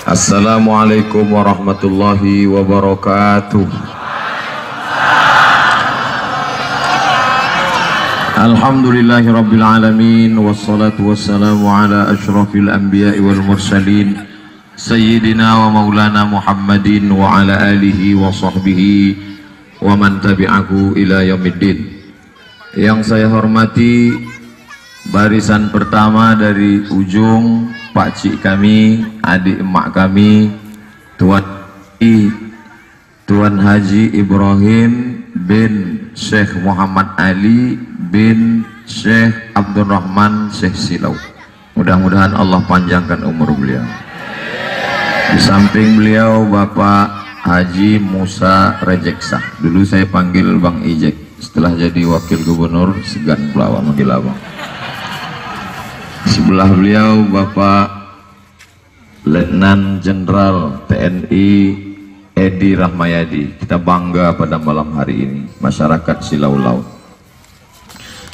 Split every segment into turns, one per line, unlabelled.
Assalamualaikum warahmatullahi wabarakatuh. Alhamdulillahi rabbil alamin, wassalatu wassalamu ala asyrafil anbiya'i wal mursalin sayyidina wa maulana Muhammadin wa ala alihi wa sahbihi wa man tabi'ahu ila yaumiddin. Yang saya hormati barisan pertama dari ujung pakcik kami, adik emak kami, Tuan Haji Ibrahim bin Syekh Muhammad Ali bin Syekh Abdurrahman Syekh Silau. Mudah-mudahan Allah panjangkan umur beliau. Di samping beliau Bapak Haji Musa Rejeksa. Dulu saya panggil Bang Ijek, setelah jadi wakil gubernur segan pula manggil abang. Sebelah beliau Bapak Letnan Jenderal TNI Edi Rahmayadi. Kita bangga pada malam hari ini, masyarakat Silau-Lau.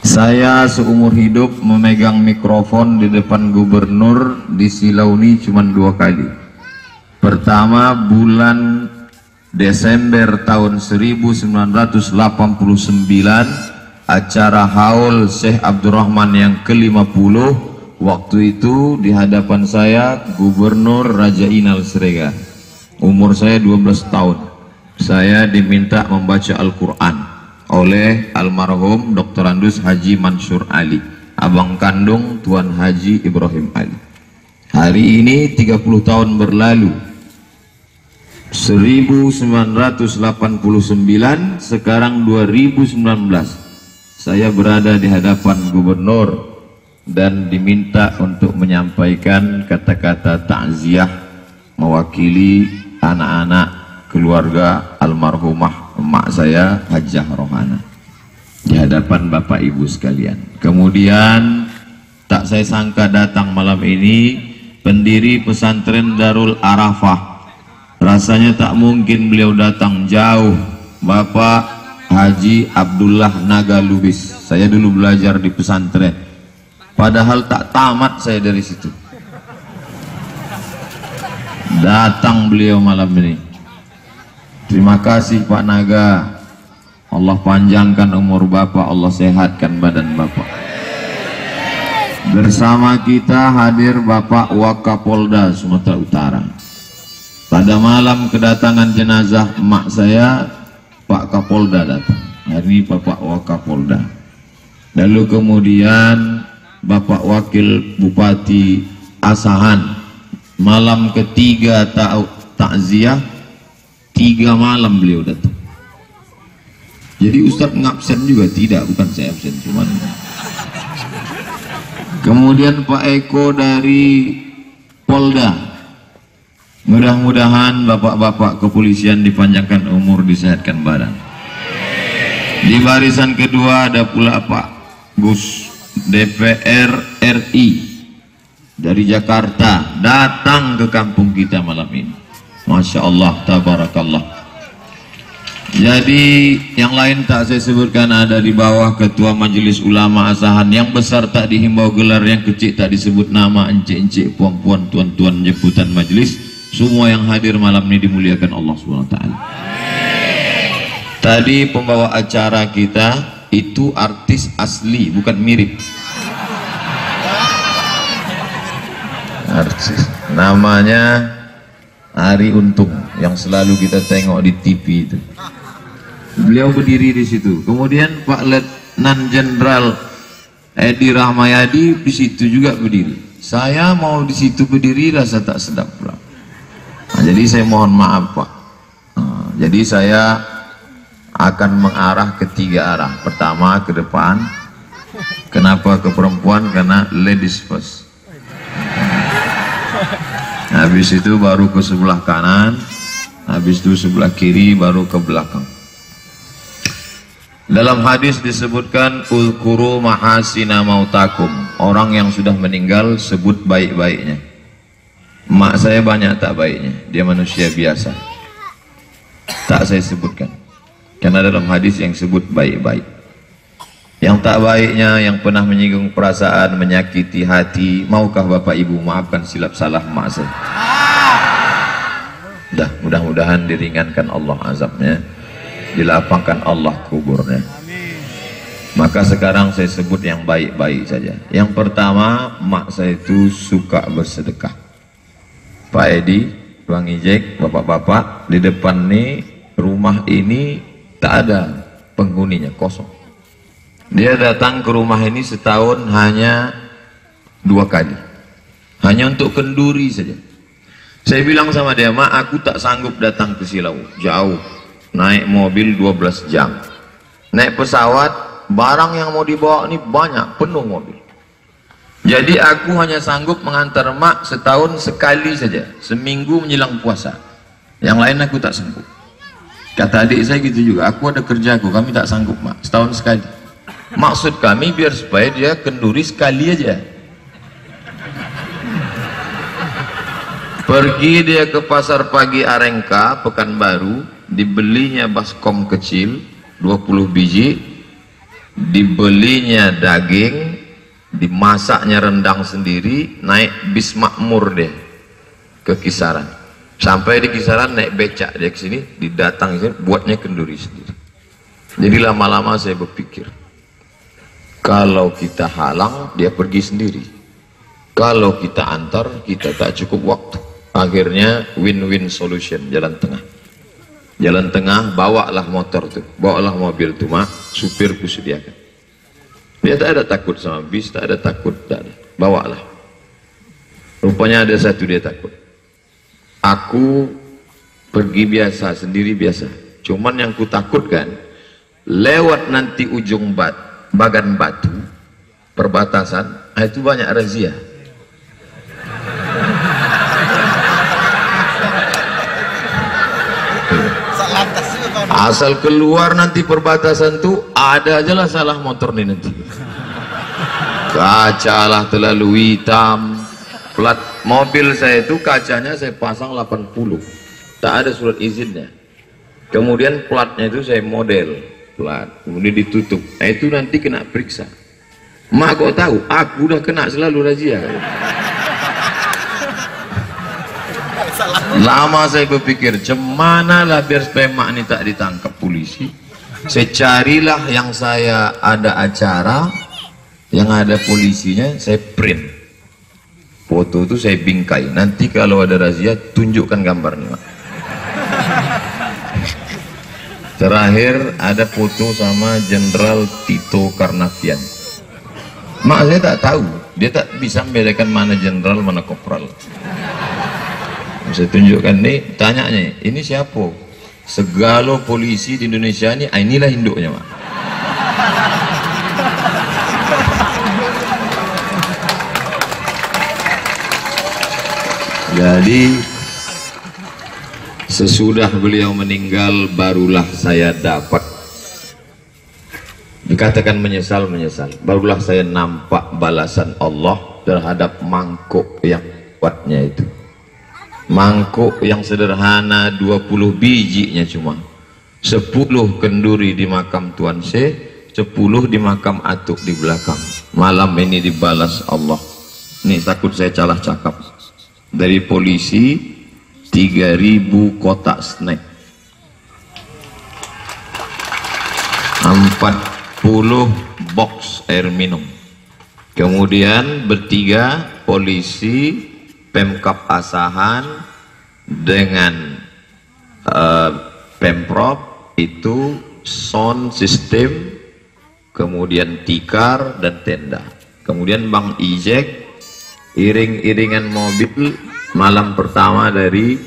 Saya seumur hidup memegang mikrofon di depan gubernur di Silau ini cuma 2 kali. Pertama bulan Desember tahun 1989, acara haul Syekh Abdurrahman yang ke-50. Waktu itu di hadapan saya Gubernur Raja Inal Srega. Umur saya 12 tahun. Saya diminta membaca Al-Quran oleh almarhum Dr. Andus Haji Mansur Ali, abang kandung Tuan Haji Ibrahim Ali. Hari ini 30 tahun berlalu, 1989, sekarang 2019. Saya berada di hadapan gubernur dan diminta untuk menyampaikan kata-kata takziah mewakili anak-anak keluarga almarhumah emak saya Hajah Rohana di hadapan Bapak Ibu sekalian. Kemudian tak saya sangka datang malam ini pendiri pesantren Darul Arafah. Rasanya tak mungkin beliau datang jauh, Bapak Haji Abdullah Naga Lubis. Saya dulu belajar di pesantren, padahal tak tamat saya dari situ. Datang beliau malam ini. Terima kasih Pak Naga. Allah panjangkan umur Bapak, Allah sehatkan badan Bapak. Bersama kita hadir Bapak Wakapolda Sumatera Utara. Pada malam kedatangan jenazah emak saya, Pak Kapolda datang. Hari ini Bapak Wakapolda. Lalu kemudian Bapak Wakil Bupati Asahan. Malam ketiga takziah, 3 malam beliau datang. Jadi Ustadz ngabsen juga? Tidak, bukan saya absen, cuman. Kemudian Pak Eko dari Polda. Mudah-mudahan bapak-bapak kepolisian dipanjangkan umur, disehatkan badan. Di barisan kedua ada pula Pak Gus DPR RI dari Jakarta, datang ke kampung kita malam ini. Masya Allah, tabarakallah. Jadi yang lain tak saya sebutkan, ada di bawah Ketua Majelis Ulama Asahan. Yang besar tak dihimbau gelar, yang kecil tak disebut nama, encik-encik, puan-puan, tuan-tuan, jemputan majelis. Semua yang hadir malam ini dimuliakan Allah SWT. Tadi pembawa acara kita itu artis asli, bukan mirip. Artis namanya Ari Untung, yang selalu kita tengok di TV itu. Beliau berdiri di situ. Kemudian Pak Letnan Jenderal Edi Rahmayadi di situ juga berdiri. Saya mau di situ berdiri rasa tak sedap pula. Nah, jadi saya mohon maaf Pak. Jadi saya akan mengarah ke 3 arah. Pertama ke depan. Kenapa ke perempuan? Karena ladies first. Habis itu baru ke sebelah kanan, habis itu sebelah kiri, baru ke belakang. Dalam hadis disebutkan ulkuru mahasina mautakum. Orang yang sudah meninggal sebut baik-baiknya. Mak saya banyak tak baiknya, dia manusia biasa. Tak saya sebutkan, karena dalam hadis yang sebut baik-baik. Yang tak baiknya, yang pernah menyinggung perasaan, menyakiti hati. Maukah Bapak Ibu maafkan silap salah mak saya? Mudah-mudahan diringankan Allah azabnya, dilapangkan Allah kuburnya. Maka sekarang saya sebut yang baik-baik saja. Yang pertama, mak saya itu suka bersedekah. Pak Edi, Bang Ijek, bapak-bapak, di depan nih rumah ini tak ada penghuninya, kosong. Dia datang ke rumah ini setahun hanya 2 kali, hanya untuk kenduri saja. Saya bilang sama dia, mak, aku tak sanggup datang ke Silau, jauh, naik mobil 12 jam, naik pesawat, barang yang mau dibawa ini banyak, penuh mobil. Jadi aku hanya sanggup mengantar mak setahun sekali saja, seminggu menjelang puasa. Yang lain aku tak sanggup. Kata adik saya gitu juga, aku ada kerjaku, kami tak sanggup mak, setahun sekali. Maksud kami biar supaya dia kenduri sekali aja. Pergi dia ke pasar pagi Arengka, Pekanbaru, dibelinya baskom kecil 20 biji, dibelinya daging, dimasaknya rendang sendiri, naik bis makmur deh ke Kisaran. Sampai di Kisaran naik becak dia ke sini, didatang sini, buatnya kenduri sendiri. Jadi lama-lama saya berpikir, kalau kita halang, dia pergi sendiri. Kalau kita antar, kita tak cukup waktu. Akhirnya win-win solution, jalan tengah. Jalan tengah, bawalah motor tuh, bawalah mobil tuh, mak, supirku sediakan. Dia tak ada takut sama bis, tak ada takut, tak ada. Bawalah. Rupanya ada satu dia takut. Aku pergi biasa, sendiri biasa. Cuman yang ku takutkan, lewat nanti ujung Bagan Batu, perbatasan, itu banyak razia. Asal keluar nanti perbatasan tuh ada aja lah salah motor nih nanti. Kaca lah terlalu hitam. Plat mobil saya itu kacanya saya pasang 80, tak ada surat izinnya. Kemudian platnya itu saya model plat, kemudian ditutup. Nah itu nanti kena periksa. Mak kok tahu? Aku udah kena selalu razia. Lama saya berpikir, cemana lah biar supaya mak ini tak ditangkap polisi. Saya carilah yang saya ada acara, yang ada polisinya, saya print. Foto itu saya bingkai. Nanti kalau ada razia, tunjukkan gambarnya, mak. Terakhir ada foto sama Jenderal Tito Karnavian. Mak saya tak tahu, dia tak bisa membedakan mana jenderal mana kopral. Saya tunjukkan nih, tanyanya, ini siapa? Segala polisi di Indonesia ini, inilah induknya, mak. Jadi sesudah beliau meninggal barulah saya dapat, dikatakan menyesal, barulah saya nampak balasan Allah terhadap mangkuk yang kuatnya itu. Mangkuk yang sederhana 20 bijinya cuma 10 kenduri di makam Tuan Syekh, 10 di makam Atuk di belakang. Malam ini dibalas Allah. Ini takut saya salah cakap. Dari polisi 3.000 kotak snack, 40 box air minum. Kemudian bertiga polisi Pemkap Asahan dengan Pemprov itu sound system, kemudian tikar dan tenda. Kemudian Bang Ijek iring-iringan mobil malam pertama dari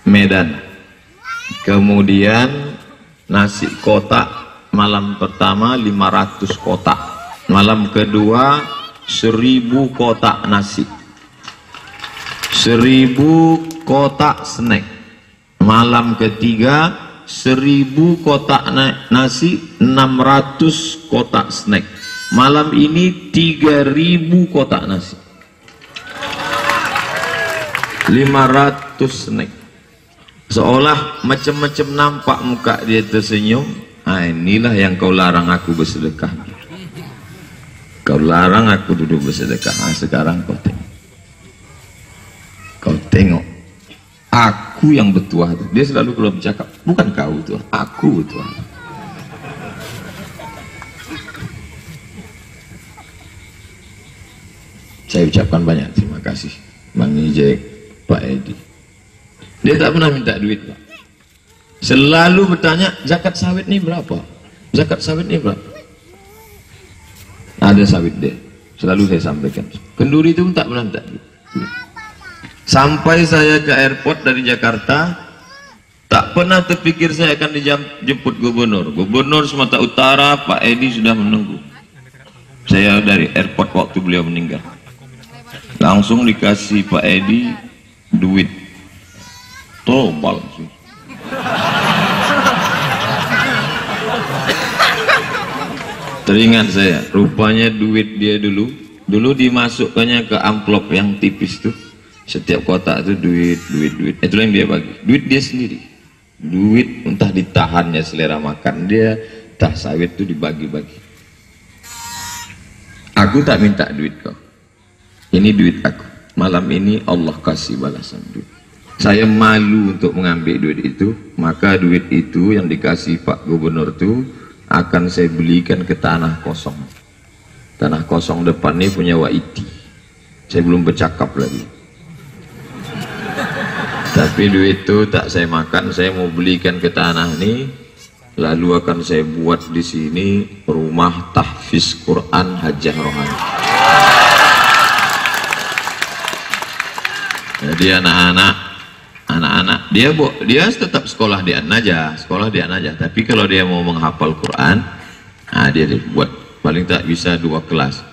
Medan. Kemudian nasi kotak malam pertama 500 kotak, malam kedua 1000 kotak nasi, 1000 kotak snack, malam ketiga 1000 kotak nasi, 600 kotak snack, malam ini 3000 kotak nasi, 500 snack. Seolah macam-macam nampak muka dia tersenyum. Inilah yang kau larang aku bersedekah. Kau larang aku duduk bersedekah. Sekarang kau tengok. Kau tengok Aku yang bertuah. Dia selalu kalau bercakap, bukan kau tuh, aku bertuah. Saya ucapkan banyak terima kasih Bang Ijek, Pak Edi. Dia tak pernah minta duit, Pak. Selalu bertanya, zakat sawit ini berapa? Zakat sawit ini berapa? Ada sawit dia. Selalu saya sampaikan. Kenduri itu pun tak pernah minta duit. Sampai saya ke airport dari Jakarta, tak pernah terpikir saya akan dijemput gubernur. Gubernur Sumatera Utara, Pak Edi sudah menunggu. Saya dari airport waktu beliau meninggal. Langsung dikasih Pak Edi duit. Tobal sih. Teringat saya, rupanya duit dia dulu dimasukkannya ke amplop yang tipis tuh. Setiap kotak itu duit. Itulah yang dia bagi. Duit dia sendiri. Duit entah ditahannya selera makan dia, entah sawit itu dibagi-bagi. Aku tak minta duit kau. Ini duit aku. Malam ini Allah kasih balasan duit. Saya malu untuk mengambil duit itu, maka duit itu yang dikasih Pak Gubernur itu akan saya belikan ke tanah kosong. Tanah kosong depan ini punya Waiti. Saya belum bercakap lagi. Tapi duit itu tak saya makan, saya mau belikan ke tanah ini, lalu akan saya buat di sini rumah tahfiz Quran Hajah Rohani. Jadi anak-anak dia tetap sekolah di An-Najah, tapi kalau dia mau menghafal Quran, dia buat paling tak bisa 2 kelas.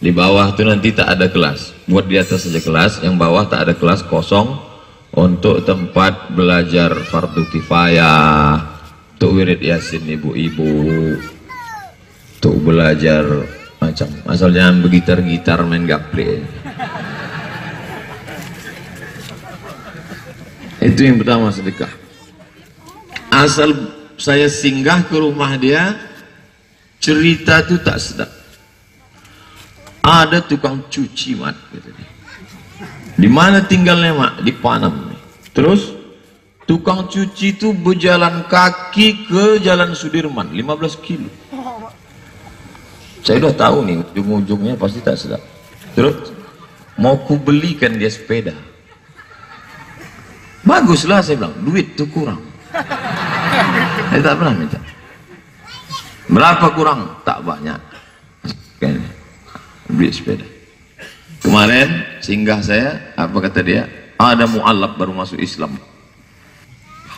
Di bawah itu nanti tak ada kelas, buat di atas saja kelas, yang bawah tak ada kelas, kosong untuk tempat belajar fardu kifayah, untuk wirid yasin ibu-ibu, untuk belajar macam asal jangan begitar-gitar main gaple. Itu yang pertama, sedekah. Asal saya singgah ke rumah dia, cerita itu tak sedap. Ada tukang cuci, Mat, gitu. Di mana tinggalnya, Mak? Di Panam. Terus tukang cuci itu berjalan kaki ke Jalan Sudirman 15 kilo. Saya udah tahu nih ujung-ujungnya pasti tak sedap. Terus mau ku belikan dia sepeda. Baguslah, saya bilang, duit tuh kurang. Saya tak pernah minta. Berapa kurang? Tak banyak. Kayaknya beli sepeda. Kemarin singgah saya, apa kata dia? Ada mu'alaf baru masuk Islam.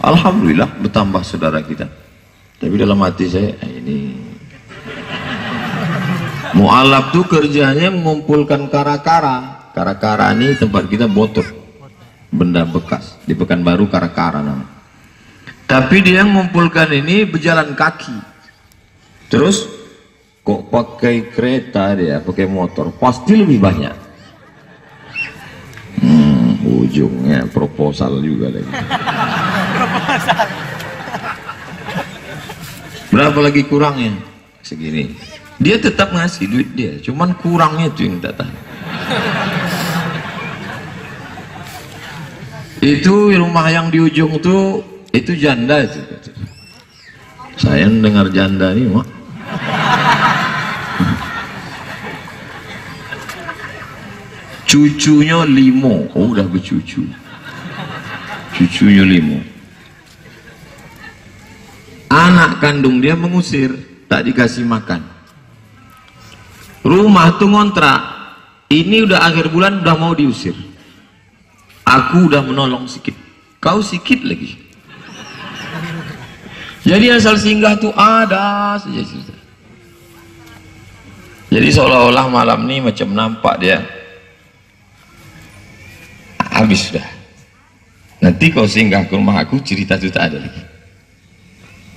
Alhamdulillah bertambah saudara kita. Tapi dalam hati saya, ini mu'alaf tuh kerjanya mengumpulkan kara-kara. Kara-kara ini tempat kita botol, benda bekas. Di Pekanbaru kara-kara namanya. Tapi dia mengumpulkan ini berjalan kaki. Terus kok pakai kereta dia, pakai motor, pasti lebih banyak. Ujungnya proposal juga lagi. Berapa lagi kurangnya? Segini. Dia tetap ngasih duit dia, cuman kurangnya itu yang tak tahu. Itu rumah yang di ujung tuh, itu janda itu. Saya dengar janda nih, Mak. Cucunya 5, udah bercucu. Cucunya 5. Anak kandung dia mengusir, tak dikasih makan. Rumah tuh ngontrak, ini udah akhir bulan udah mau diusir. Aku udah menolong sikit, kau sikit lagi. Jadi asal singgah tuh ada saja cerita. Jadi seolah-olah malam ini macam nampak dia habis sudah. Nanti kau singgah ke rumah aku, cerita itu tak ada lagi.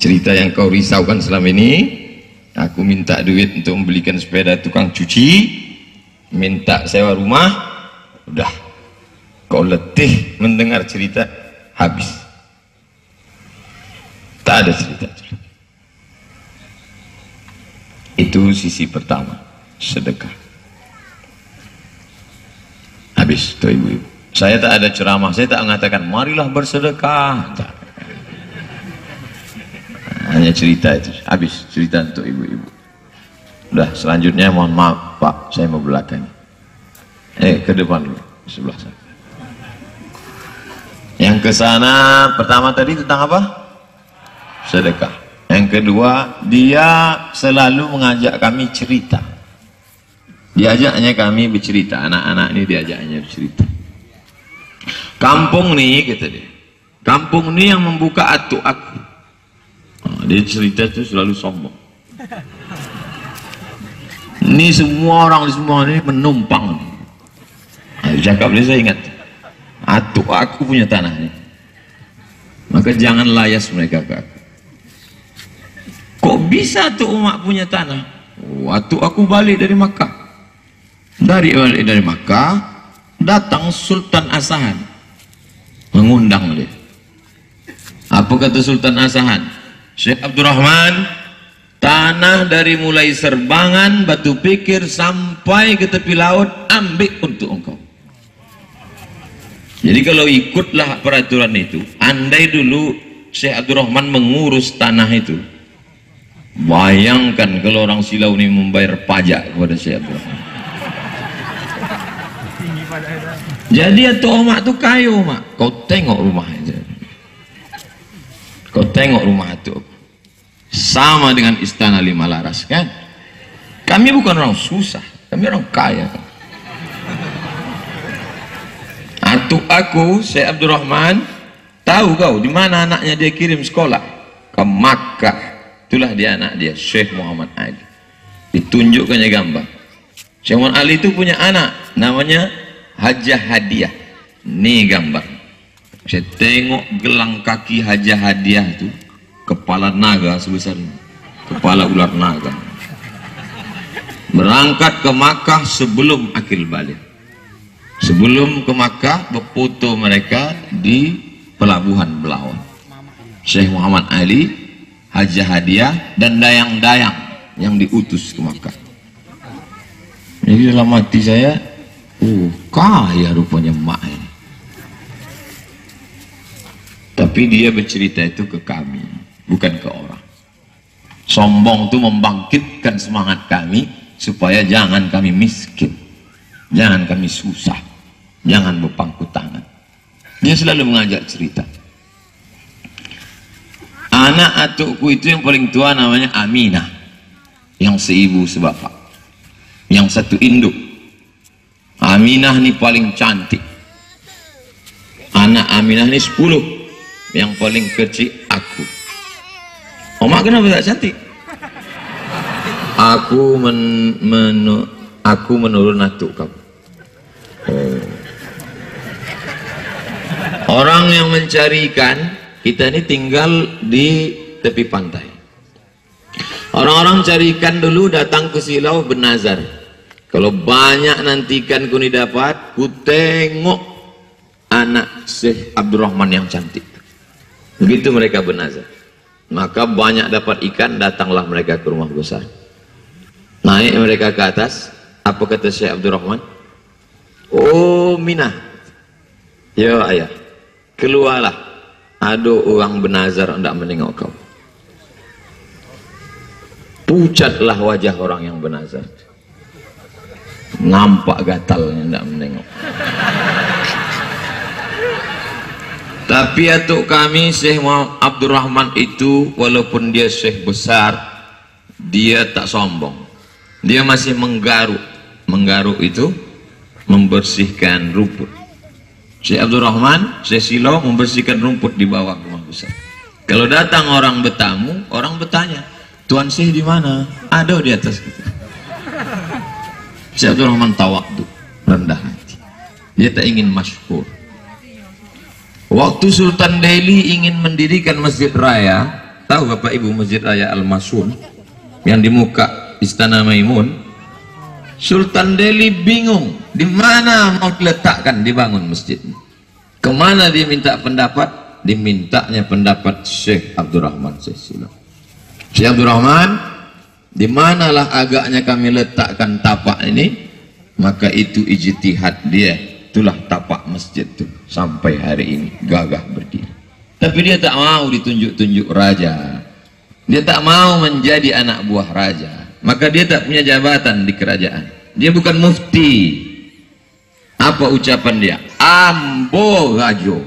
Cerita yang kau risaukan selama ini, aku minta duit untuk membelikan sepeda tukang cuci, minta sewa rumah, udah. Kau letih mendengar cerita, habis. Tak ada cerita itu. Itu sisi pertama, sedekah. Habis tuh ibu-ibu. Saya tak ada ceramah, saya tak mengatakan marilah bersedekah. Tak. Hanya cerita itu, habis cerita untuk ibu-ibu. Udah, selanjutnya mohon maaf Pak, saya mau belakang. Ke depan dulu, sebelah sana. Yang ke sana pertama tadi tentang apa? Sedekah. Yang kedua, dia selalu mengajak kami cerita. Diajaknya kami bercerita, anak-anak ini diajaknya bercerita. Kampung nih, kata dia. Kampung nih yang membuka atuk aku. Dia cerita itu selalu sombong. Ini semua orang di semua ini menumpang. Cakap dia, saya ingat. Atuk aku punya tanah ini. Maka jangan layas mereka ke aku. Kok bisa atuk umak punya tanah? Atuk aku balik dari Makkah. Balik dari Makkah, datang Sultan Asahan. Mengundang dia. Apa kata Sultan Asahan? Syekh Abdurrahman, tanah dari mulai Serbangan, Batu Pikir sampai ke tepi laut ambil untuk engkau. Jadi kalau ikutlah peraturan itu, andai dulu Syekh Abdurrahman mengurus tanah itu, bayangkan kalau orang Silau ini membayar pajak kepada Syekh Abdurrahman. Jadi atau omak tu kayu mak, kau tengok rumah itu. Kau tengok rumah itu sama dengan Istana Lima Laras kan? Kami bukan orang susah, kami orang kaya. Atuk aku, Syekh Abdurrahman, tahu kau di mana anaknya dia kirim sekolah? Ke Makkah. Itulah dia anak dia, Syekh Muhammad Ali. Ditunjukkannya gambar. Syekh Muhammad Ali itu punya anak, namanya Hajah Hadiah. Nih gambar. Saya tengok gelang kaki Hajah Hadiah itu, kepala naga sebesar ini, kepala ular naga. Berangkat ke Makkah sebelum akil balik. Sebelum ke Makkah, berfoto mereka di pelabuhan Belawan. Syekh Muhammad Ali, Hajah Hadiah, dan dayang-dayang yang diutus ke Makkah. Jadi dalam hati saya, kaya rupanya mak ini. Tapi dia bercerita itu ke kami, bukan ke orang. Sombong itu membangkitkan semangat kami supaya jangan kami miskin, jangan kami susah, jangan berpangku tangan. Dia selalu mengajak cerita. Anak atukku itu yang paling tua namanya Aminah, yang seibu sebapak, yang satu induk. Aminah ini paling cantik. Anak Aminah ini 10. Yang paling kecil aku. Omak kenapa tak cantik? Aku menurun atuk kamu. Orang yang mencari ikan, kita ini tinggal di tepi pantai. Orang-orang cari ikan dulu datang ke Silau bernazar. Kalau banyak nanti ikan ku dapat, ku tengok anak Syekh Abdurrahman yang cantik. Begitu mereka bernazar. Maka banyak dapat ikan, datanglah mereka ke rumah besar. Naik mereka ke atas. Apa kata Syekh Abdurrahman? Oh Minah, ya ayah, keluarlah. Ada orang bernazar hendak menengok kau. Pucatlah wajah orang yang bernazar. Nampak gatalnya hendak menengok. Tapi atuk kami Syekh Abdurrahman itu, walaupun dia syekh besar, dia tak sombong. Dia masih menggaruk. Menggaruk itu membersihkan rumput. Syekh Abdurrahman, Syekh Silau membersihkan rumput di bawah rumah besar. Kalau datang orang bertamu, orang bertanya, Tuan Syekh di mana? Ada di atas kita. Syekh Abdurrahman tawadhu, rendah hati. Dia tak ingin masyhur. Waktu Sultan Delhi ingin mendirikan masjid raya, tahu Bapak Ibu masjid raya Al-Masun yang di muka Istana Maimun? Sultan Delhi bingung di mana mau diletakkan dibangun masjid. Kemana dia minta pendapat? Dimintanya pendapat Syekh Abdurrahman Syekh Silau. Syekh Abdurrahman, di manalah agaknya kami letakkan tapak ini? Maka itu ijtihad dia, itulah tapak masjid itu sampai hari ini gagah berdiri. Tapi dia tak mau ditunjuk-tunjuk raja, dia tak mau menjadi anak buah raja, maka dia tak punya jabatan di kerajaan, dia bukan mufti. Apa ucapan dia? Ambogajo.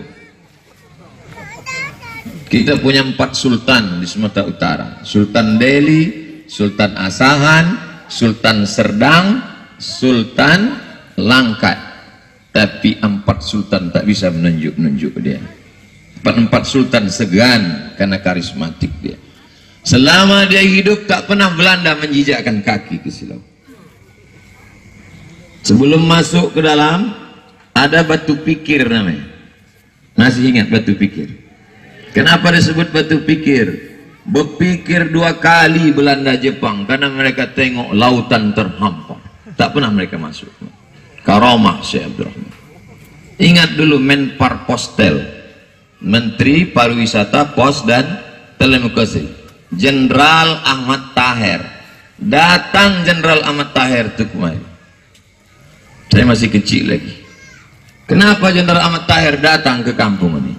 Kita punya 4 sultan di Sumatera Utara, Sultan Delhi, Sultan Asahan, Sultan Serdang, Sultan Langkat. Tapi 4 sultan tak bisa menunjuk dia. 4 sultan segan karena karismatik dia. Selama dia hidup tak pernah Belanda menjijakkan kaki ke Silau. Sebelum masuk ke dalam ada batu pikir namanya. Masih ingat batu pikir? Kenapa disebut batu pikir? Berpikir 2 kali Belanda Jepang karena mereka tengok lautan terhampar. Tak pernah mereka masuk. Karamah Syekh Abdurrahman. Ingat dulu Menpar Postel, Menteri Pariwisata, Pos dan Telekomunikasi, Jenderal Ahmad Taher. Datang Jenderal Ahmad Taher itu kemarin. Saya masih kecil lagi. Kenapa Jenderal Ahmad Taher datang ke kampung ini?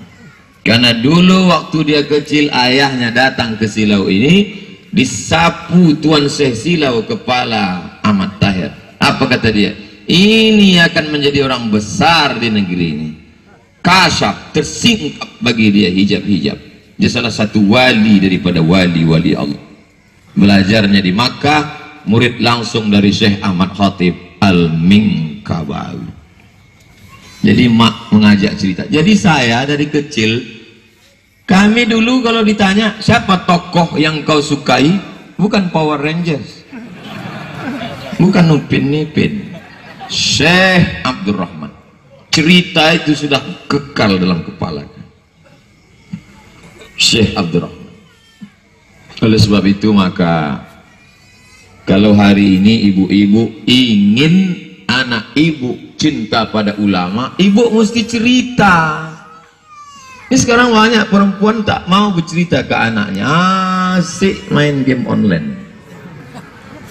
Karena dulu waktu dia kecil ayahnya datang ke Silau ini, disapu Tuan Syekh Silau kepala Ahmad Taher. Apa kata dia? Ini akan menjadi orang besar di negeri ini. Kasyaf, tersingkap bagi dia hijab-hijab. Dia salah satu wali daripada wali-wali Allah. Belajarnya di Makkah, murid langsung dari Syekh Ahmad Khatib Al-Minkabawi. Jadi mak mengajak cerita. Jadi saya dari kecil, kami dulu kalau ditanya siapa tokoh yang kau sukai, bukan Power Rangers, bukan Upin Ipin, Syekh Abdurrahman. Cerita itu sudah kekal dalam kepala Syekh Abdurrahman. Oleh sebab itu maka kalau hari ini ibu-ibu ingin anak ibu cinta pada ulama, ibu mesti cerita. Ini sekarang banyak perempuan tak mau bercerita ke anaknya, asik main game online.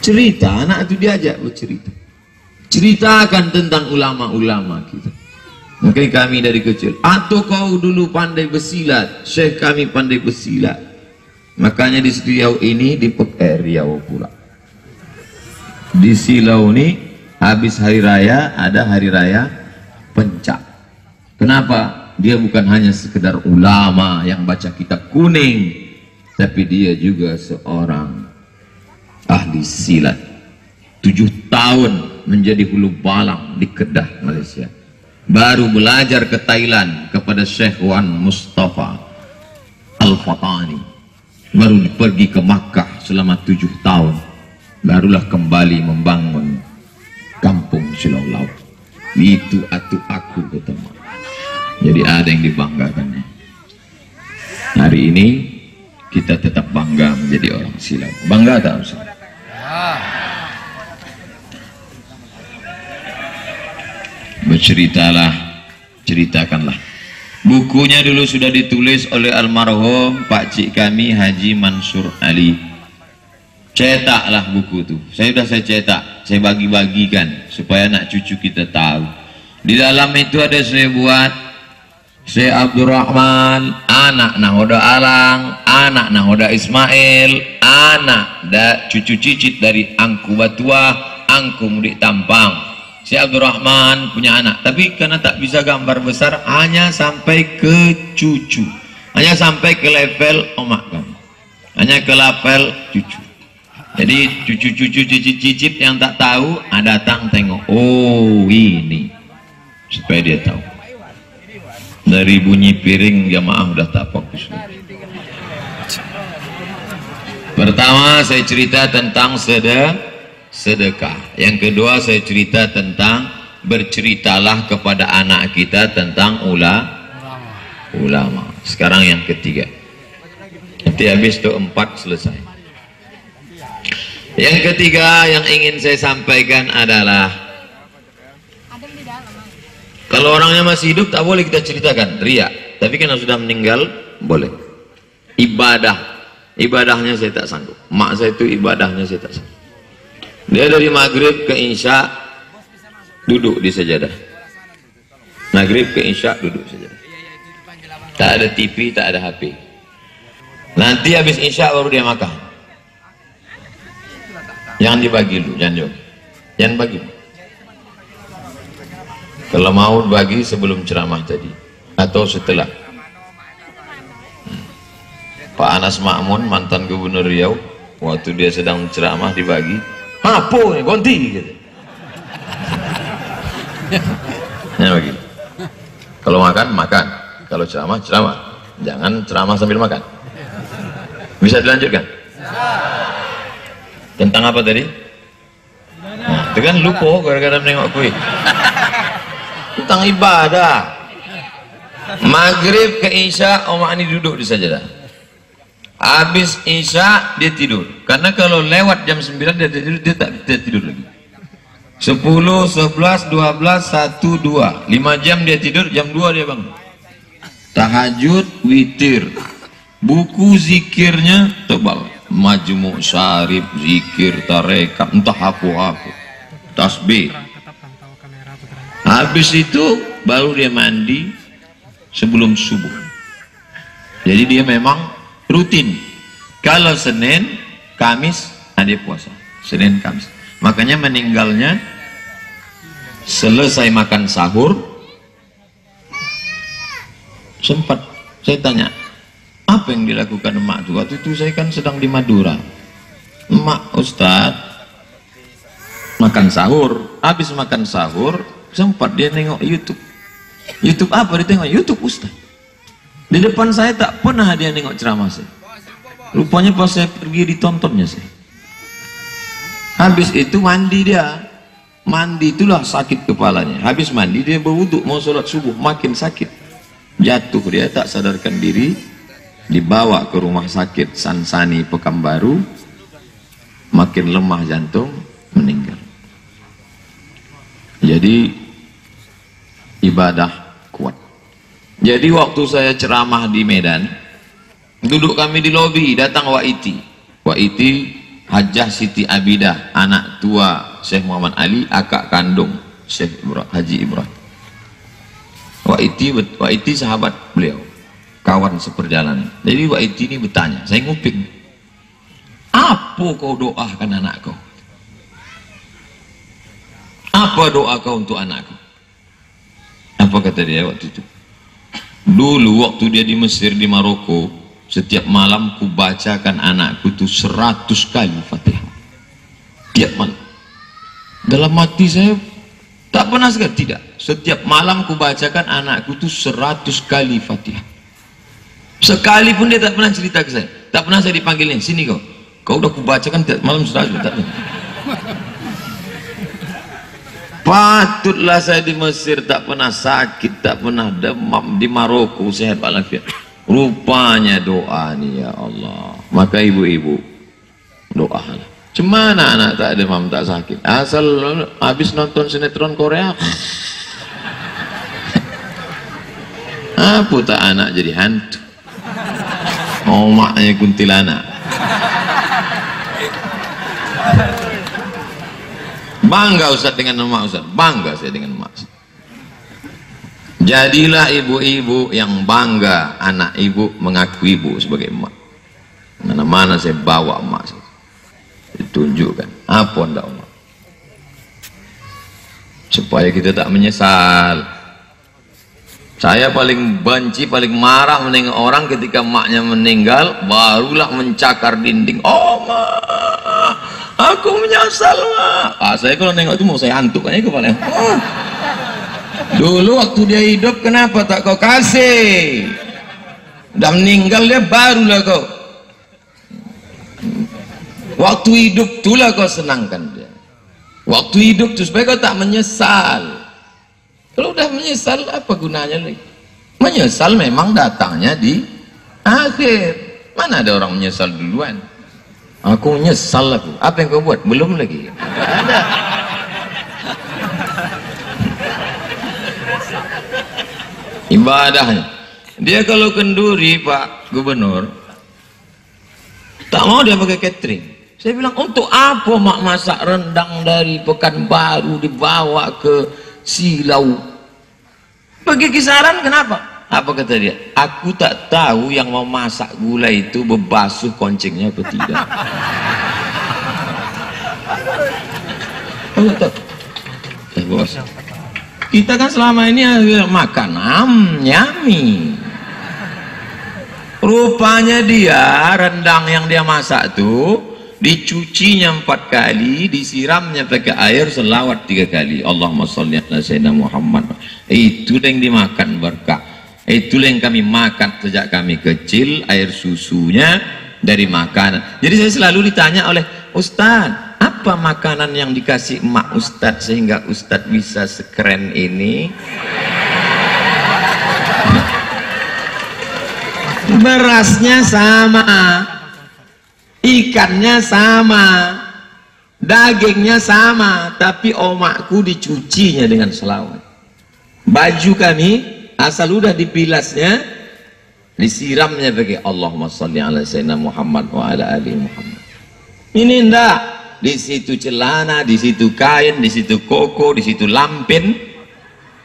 Cerita, anak itu diajak bercerita. Ceritakan tentang ulama-ulama kita. Mungkin kami dari kecil, atau kau dulu pandai bersilat, Syekh kami pandai bersilat. Makanya di Riau ini, di Riau pula. Di Silau ini, habis hari raya, ada hari raya Pencak. Kenapa? Dia bukan hanya sekedar ulama yang baca kitab kuning, tapi dia juga seorang ahli silat. 7 tahun menjadi hulu balang di Kedah, Malaysia. Baru belajar ke Thailand kepada Syekh Wan Mustafa Al-Fatani. Baru pergi ke Makkah selama 7 tahun. Barulah kembali membangun kampung Silau Laut. Itu atu aku ketemu. Jadi ada yang dibanggakannya. Hari ini kita tetap bangga menjadi orang Silau. Bangga tak Ustaz? Berceritalah, ceritakanlah. Bukunya dulu sudah ditulis oleh almarhum Pak Cik kami Haji Mansur Ali. Cetaklah buku itu. Saya cetak, saya bagi-bagikan supaya anak cucu kita tahu. Di dalam itu ada saya buat Syekh Abdurrahman, anak Nahoda Alang, anak Nahoda Ismail, anak cucu cicit dari Angku Batua, Angku Mudik Tampang. Syekh Abdurrahman punya anak, tapi karena tak bisa gambar besar, hanya sampai ke cucu, hanya sampai ke level omak kami, hanya ke level cucu. Jadi cucu-cucu cicit-cicit yang tak tahu, datang tengok, oh ini, supaya dia tahu. Dari bunyi piring jamaah udah tak fokus. Pertama saya cerita tentang sedekah. Yang kedua saya cerita tentang berceritalah kepada anak kita tentang ulama. Sekarang yang ketiga. Nanti habis itu 4 selesai. Yang ketiga yang ingin saya sampaikan adalah kalau orangnya masih hidup tak boleh kita ceritakan riya, tapi kalau sudah meninggal boleh. Ibadahnya saya tak sanggup. Mak saya itu ibadahnya saya tak sanggup. Dia dari maghrib ke isya duduk di sajadah. Maghrib ke Isya duduk saja. Tak ada TV, tak ada HP. Nanti habis Isya baru dia makan. Jangan dibagi dulu, jangan bagi. Kalau mau bagi sebelum ceramah tadi atau setelah. Pak Anas Ma'mun, mantan Gubernur Riau, waktu dia sedang ceramah dibagi, apa nih ganti gitu. Nah, bagi. Kalau makan, kalau ceramah, jangan ceramah sambil makan. Bisa dilanjutkan? Tentang apa tadi? Nah, itu kan lupa gara-gara menengok kue. Tentang ibadah. Maghrib ke Isya Oma ini duduk di sajadah. Habis Isya dia tidur. Karena kalau lewat jam 9 dia tak tidur lagi. 10, 11, 12, 1, 2 5 jam dia tidur, jam 2 dia bangun. Tahajud, witir. Buku zikirnya tebal. Majmu' Syarif, zikir, tarekat, entah apa-apa. Tasbih. Habis itu baru dia mandi sebelum subuh. Jadi dia memang rutin. Kalau Senin, Kamis dia puasa. Senin, Kamis. Makanya meninggalnya selesai makan sahur. Sempat saya tanya, apa yang dilakukan emak itu? Waktu itu saya kan sedang di Madura. Emak, Ustaz, makan sahur. Habis makan sahur sempat dia nengok YouTube. YouTube apa dia tengok? YouTube Ustaz. Di depan saya tak pernah dia nengok ceramah saya. Rupanya pas saya pergi ditontonnya saya. Habis itu mandi dia. Mandi itulah sakit kepalanya. Habis mandi dia berwuduk mau sholat subuh, makin sakit. Jatuh dia tak sadarkan diri, dibawa ke rumah sakit Sansani Pekanbaru, makin lemah jantung, meninggal. Jadi ibadah kuat. Jadi waktu saya ceramah di Medan, duduk kami di lobi, datang Waiti Hajjah Siti Abidah, anak tua Syekh Muhammad Ali, akak kandung Syekh Haji Ibrahim. Waiti sahabat beliau, kawan seperjalanan. Jadi Waiti ini bertanya, saya nguping, apa kau doakan anak kau? Apa doa kau untuk anakku? Apa kata dia waktu itu? Dulu waktu dia di Mesir, di Maroko, setiap malam ku bacakan anakku itu 100 kali Fatihah. Tiap malam. Dalam hati saya tak pernah sekali, tidak. Setiap malam ku bacakan anakku itu 100 kali Fatihah. Sekalipun dia tak pernah cerita ke saya. Tak pernah saya dipanggilnya, sini kau. Kau udah ku bacakan tiap malam 100, tak pernah. Patutlah saya di Mesir tak pernah sakit, tak pernah demam. Di Maroko sehat walafiat. Rupanya doa nih ya Allah. Maka ibu-ibu doalah. Cemana anak tak demam tak sakit? Asal habis nonton sinetron Korea. Apa tak anak jadi hantu? Omaknya kuntilanak. Bangga Ustaz dengan emak Ustaz. Bangga saya dengan emak. Jadilah ibu-ibu yang bangga anak ibu mengaku ibu sebagai emak. Mana-mana saya bawa emak saya. Ditunjukkan apa ndak emak. Supaya kita tak menyesal. Saya paling benci, paling marah menengok orang ketika emaknya meninggal, barulah mencakar dinding. Oh ma, aku menyesal ma. Saya kalau nengok itu mau saya hantuk aja kepala. Dulu waktu dia hidup kenapa tak kau kasih? Udah meninggal dia barulah kau. Waktu hidup itulah kau senangkan dia. Waktu hidup itu supaya kau tak menyesal. Kalau udah menyesal apa gunanya lagi? Menyesal memang datangnya di akhir. Mana ada orang menyesal duluan? Aku menyesal aku. Apa yang kau buat? Belum lagi. Ada. Ibadahnya. Dia kalau kenduri Pak Gubernur, tak mau dia pakai catering. Saya bilang, untuk apa mak masak rendang dari Pekanbaru dibawa ke Silau? Pergi kisaran, kenapa? Apa kata dia? Aku tak tahu yang mau masak gula itu berbasuh koncengnya atau tidak. Oh, tak. Bos. Kita kan selama ini makan nyami. Rupanya dia rendang yang dia masak tuh dicucinya 4 kali, disiramnya pakai air selawat 3 kali. Allahumma sholli ala sayyidina Muhammad. Itu yang dimakan berkah. Itu yang kami makan sejak kami kecil, air susunya dari makanan. Jadi saya selalu ditanya oleh Ustaz, apa makanan yang dikasih emak Ustaz sehingga Ustaz bisa sekeren ini? Berasnya sama, ikannya sama, dagingnya sama, tapi omakku dicucinya dengan selawat. Baju kami asal udah dibilasnya, disiramnya pakai Allahumma sholli ala sayyidina Muhammad wa ala ali Muhammad. Ini enggak, di situ celana, di situ kain, di situ koko, di situ lampin,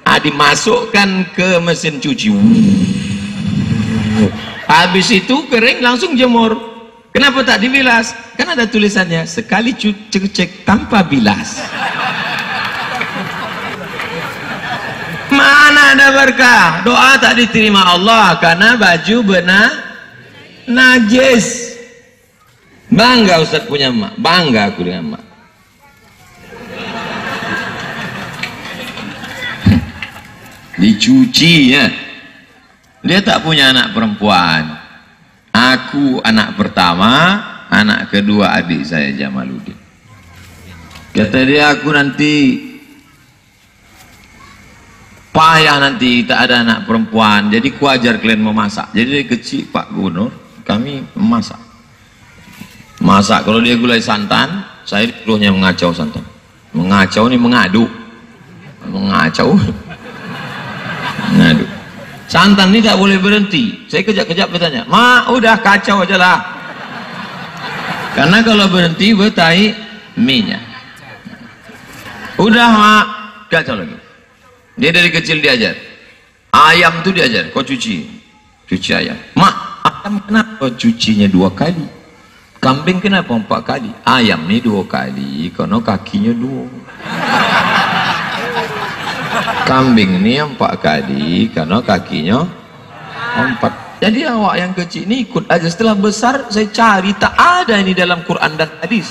dimasukkan ke mesin cuci. Habis itu kering langsung jemur. Kenapa tak dibilas? Kan ada tulisannya sekali cek tanpa bilas. Mana ada berkah? Doa tak diterima Allah karena baju benar najis. Bangga Ustaz punya emak, bangga aku dengan emak. Dicuci ya. Dia tak punya anak perempuan. Aku anak pertama, anak kedua adik saya Jamaluddin. Kata dia, aku nanti payah nanti tak ada anak perempuan, jadi ku ajar kalian memasak. Jadi dari kecil Pak Gubernur kami memasak. Masak, kalau dia gulai santan, saya disuruhnya mengacau santan. Mengacau ini mengadu. Mengacau. Mengadu. Santan ini tak boleh berhenti. Saya kejap-kejap bertanya, "Ma, udah kacau aja lah." Karena kalau berhenti bertai minyak. Udah, Ma, kacau lagi. Dia dari kecil diajar. Ayam tuh diajar, kau cuci. Cuci ayam. "Ma, ayam kenapa cucinya 2 kali? Kambing kenapa 4 kali? Ayam nih 2 kali, karena kakinya 2. Kambing ini 4 kali karena kakinya 4. Jadi awak yang kecil ini ikut aja. Setelah besar saya cari, tak ada ini dalam Quran dan hadis.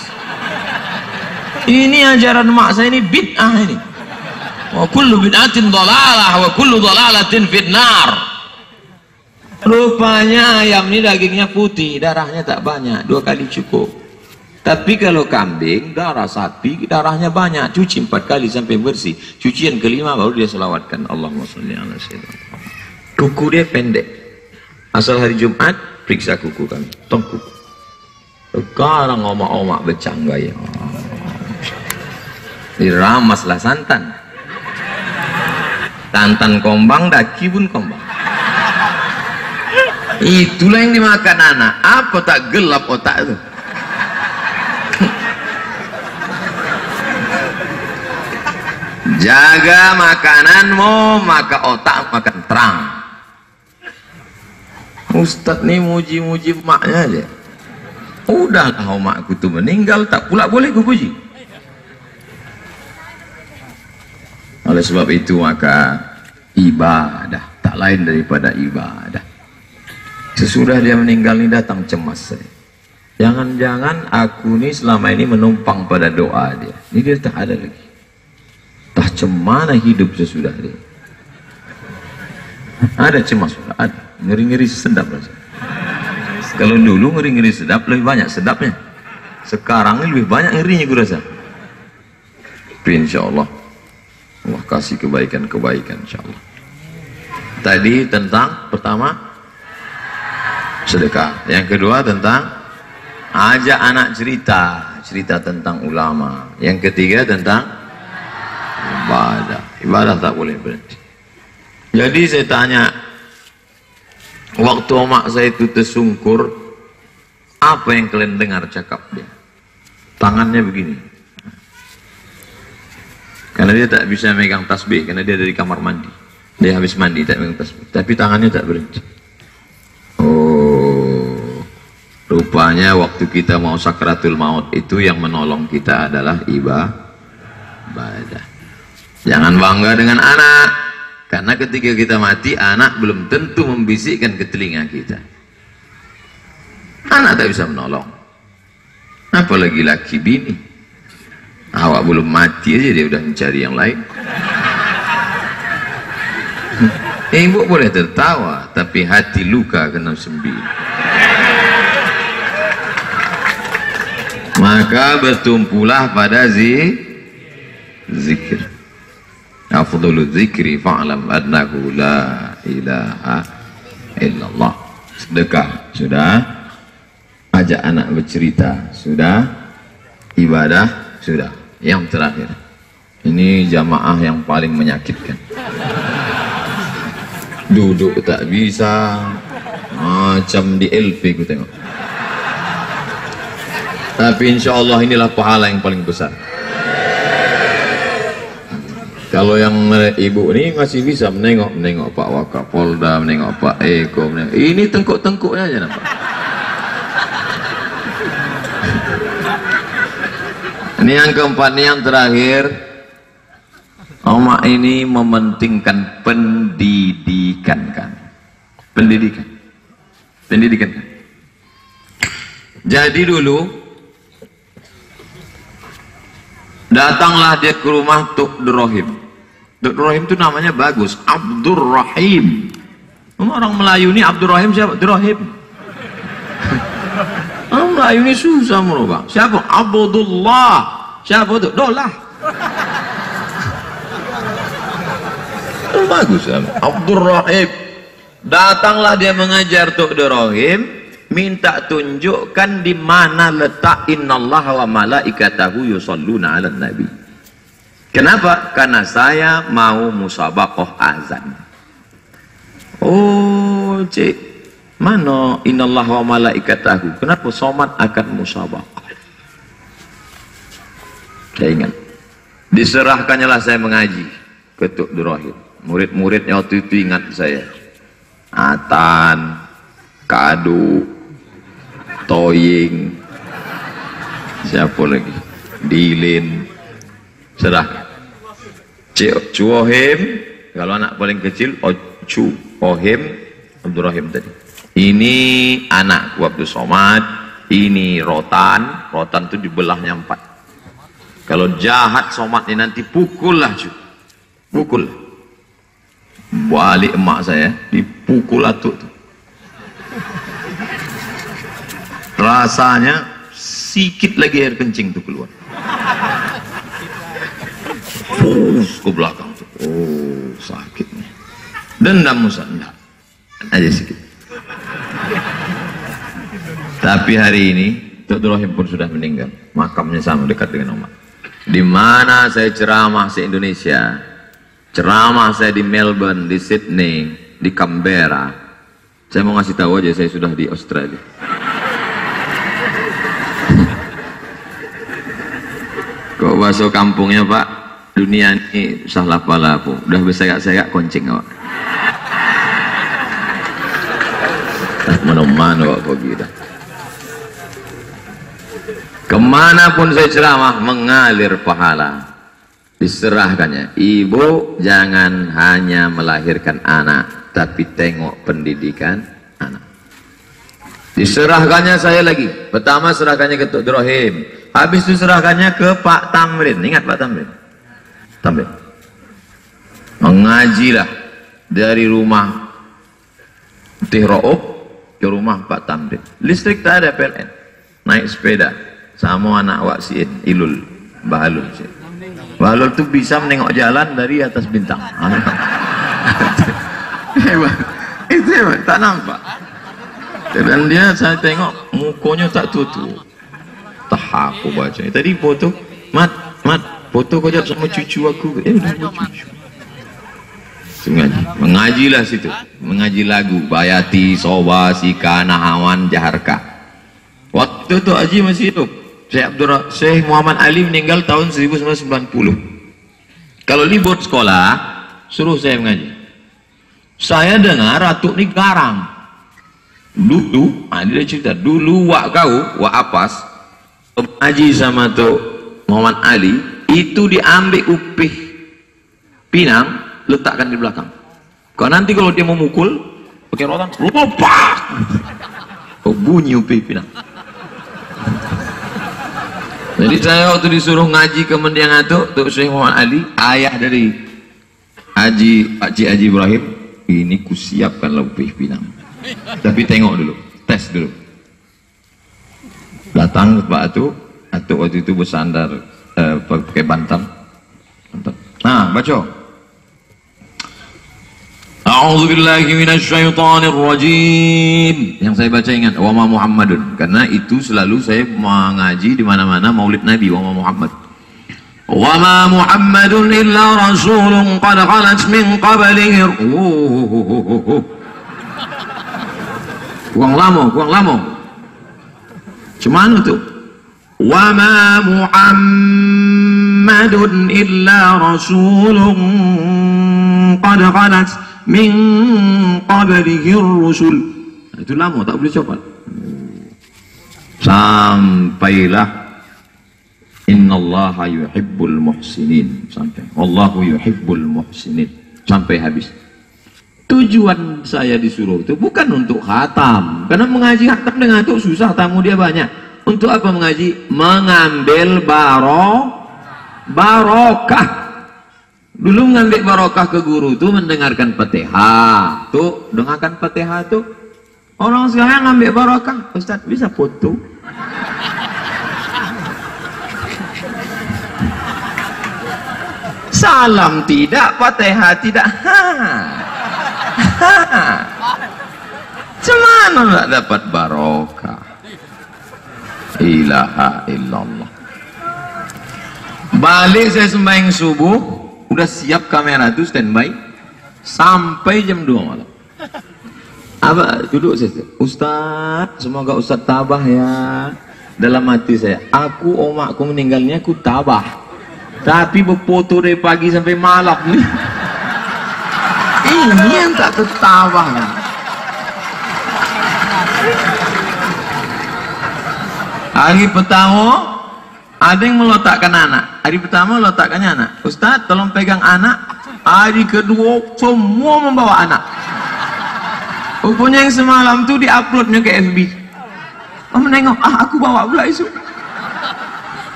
Ini ajaran mak saya ini bid'ah ini. Wa kullu bid'atin dhalalah wa kullu dhalalatin finnar. Rupanya ayam ini dagingnya putih, darahnya tak banyak, 2 kali cukup. Tapi kalau kambing, darah sapi, darahnya banyak, cuci 4 kali sampai bersih. Cucian kelima baru dia selawatkan Allahumma sholli ala sayyidina. Kuku dia pendek. Asal hari Jumat, periksa kuku kami. Tongku. Sekarang omak-omak bercangga ya. Diramaslah santan. Santan kombang, daki pun kombang. Itulah yang dimakan anak. Apa tak gelap otak itu? Jaga makananmu, maka otak makan terang. Ustadz nih muji-muji maknya aja. Udahlah omakku tuh meninggal, tak pula boleh ku puji. Oleh sebab itu maka ibadah tak lain daripada ibadah. Sesudah dia meninggal ini datang cemas saya. Jangan-jangan aku nih selama ini menumpang pada doa dia. Ini dia tak ada lagi. Tak cemana hidup sesudah dia. Ada cemas, ada ngeri-ngeri sedap rasanya. Kalau dulu ngeri-ngeri sedap lebih banyak sedapnya. Sekarang ini lebih banyak ngerinya gue rasa. Tapi insya Allah Allah kasih kebaikan-kebaikan insya Allah. Tadi tentang pertama sedekah, yang kedua tentang ajak anak cerita tentang ulama, yang ketiga tentang ibadah tak boleh berhenti. Jadi saya tanya, waktu omak saya itu tersungkur, apa yang kalian dengar cakap dia? Tangannya begini, karena dia tak bisa megang tasbih karena dia dari kamar mandi. Dia habis mandi tak megang tasbih, tapi tangannya tak berhenti. Oh, rupanya waktu kita mau sakratul maut itu yang menolong kita adalah ibadah. Jangan bangga dengan anak, karena ketika kita mati, anak belum tentu membisikkan ke telinga kita. Anak tak bisa menolong, apalagi laki bini. Awak belum mati aja dia udah mencari yang lain. Ibu boleh tertawa, tapi hati luka kena sembil. Maka bertumpulah pada zikir. Afdhalul zikri fa'lam annahu la ilaha illallah. Sedekah sudah, ajak anak bercerita sudah, ibadah sudah. Yang terakhir, ini jamaah yang paling menyakitkan. Duduk tak bisa, macam di LP ku tengok. Tapi insya Allah inilah pahala yang paling besar. Kalau yang ibu ini masih bisa menengok Pak Wakapolda, menengok Pak Eko, ini tengkuk-tengkuknya aja nampak. Ini yang keempat, ini yang terakhir. Oma ini mementingkan pendidikan kan. Pendidikan. Jadi dulu datanglah dia ke rumah Tuk Durrahim. Tuk Durrahim itu namanya bagus, Abdurrahim. Orang Melayu ini Abdurrahim siapa? Durrahim. Orang Melayu ini susah merubah. Siapa? Abdullah. Siapa itu? Dolah. Bagus kan? Abdurrahim. Datanglah dia mengajar Tuk Durrahim, minta tunjukkan di mana letak innallaha wa malaikatahu yusholluna 'alan nabi. Kenapa? Karena saya mau musabaqah azan. Oh, cik, mana innallaha wa malaikatahu? Kenapa somat akan musabaqah? Saya ingat. Diserahkannya lah saya mengaji ke Tuk Durrahim. Murid-muridnya waktu itu ingat saya. Atan, Kadu, Toying, siapa lagi? Dilin, serahkan. Cuohim, kalau anak paling kecil, Cuohim, Abdurrahim tadi. Ini anak Abdul Somad, ini Rotan itu dibelahnya 4. Kalau jahat Somad ini nanti pukullah, pukul. Balik emak saya, dipukul atuk tuh. Rasanya sikit lagi air kencing tuh keluar. Ke belakang tuh. Oh, sakitnya. Dendam Musa, enggak. Aja sedikit. Tapi hari ini Tuk Durrahim pun sudah meninggal. Makamnya sama dekat dengan Omar. Di mana saya ceramah se-Indonesia. Ceramah saya di Melbourne, di Sydney, di Canberra. Saya mau ngasih tahu aja saya sudah di Australia. Kok bahasa kampungnya Pak, dunia ini salah pala apa? Udah bersegak-segak koncing awak. Mana-mana awak pergi dah. Kemanapun saya ceramah mengalir pahala. Diserahkannya. Ibu jangan hanya melahirkan anak, tapi tengok pendidikan anak. Diserahkannya saya lagi. Pertama serahkannya ke Tuk Durrahim. Habis itu serahkannya ke Pak Tamrin. Ingat Pak Tamrin? Tamrin. Mengajilah dari rumah Tihro'ub ke rumah Pak Tamrin. Listrik tak ada PLN. Naik sepeda sama anak Waksiin, Ilul, Bahalul. Bahalul itu bisa menengok jalan dari atas bintang. Itu hebat, tak nampak. Dan dia saya tengok mukanya tak tutup. Tak aku baca. Tadi foto, mat, foto kau jawab sama cucu aku. Udah cucu. Mengajilah situ, mengaji lagu Bayati, Soba, Sika, Nahawan, Jaharka. Waktu itu Haji masih hidup. Syekh Muhammad Ali meninggal tahun 1990. Kalau libur sekolah, suruh saya mengaji. Saya dengar Atuk ni garang. Dulu, dia cerita, dulu wak kau, wak Apas, mengaji sama Tok Muhammad Ali, itu diambil upih pinang, letakkan di belakang. Kau nanti kalau dia memukul, pakai rotan, lopak! Kau bunyi upih pinang. Jadi saya waktu disuruh ngaji ke Mendiang Atuk, Tok Syekh Muhammad Ali, ayah dari Pakcik Haji Ibrahim, ini kusiapkan upih pinang. Tapi tengok dulu, tes dulu. Datang ke Pak Atuk waktu itu bersandar pakai bantal. Nah, baca. A'udzubillahi minasyaitonir rajim. Yang saya baca ingat, wa ma Muhammadun. Karena itu selalu saya mengaji di mana-mana Maulid Nabi, wa ma Muhammad. Wa ma Muhammadun illa rasulun qad khalat min qablihi. Kurang lama. Cuman itu. Wa ma Muhammadun illa rasulun qad khalat min qablihi rusul. Itu lama, tak boleh cepat. Sampailah innallaha yuhibbul muhsinin, sampai wallahu yuhibbul muhsinin, sampai habis. Tujuan saya disuruh itu bukan untuk khatam, karena mengaji khatam dengan itu susah, tamu dia banyak. Untuk apa mengaji? Mengambil barokah. Dulu mengambil barokah ke guru itu mendengarkan Fatihah. Tuh, dengarkan Fatihah tuh. Orang sekarang ngambil barokah, Ustaz bisa foto. Salam tidak, Fatihah tidak. Cemana nggak dapat barokah? Ilaha illallah. Balik saya sembahyang subuh, udah siap kamera tuh standby sampai jam 2 malam. Apa duduk saya, Ustaz, semoga Ustaz tabah ya. Dalam hati saya, aku omakku meninggalnya aku tabah, tapi berfoto dari pagi sampai malam nih. Ini yang tak tertabah. Hari pertama ada yang meletakkan anak. Hari pertama meletakkannya anak. Ustaz tolong pegang anak. Hari kedua semua membawa anak. Rupanya yang semalam tu diuploadnya ke FB. Oh menengok, aku bawa pula isu.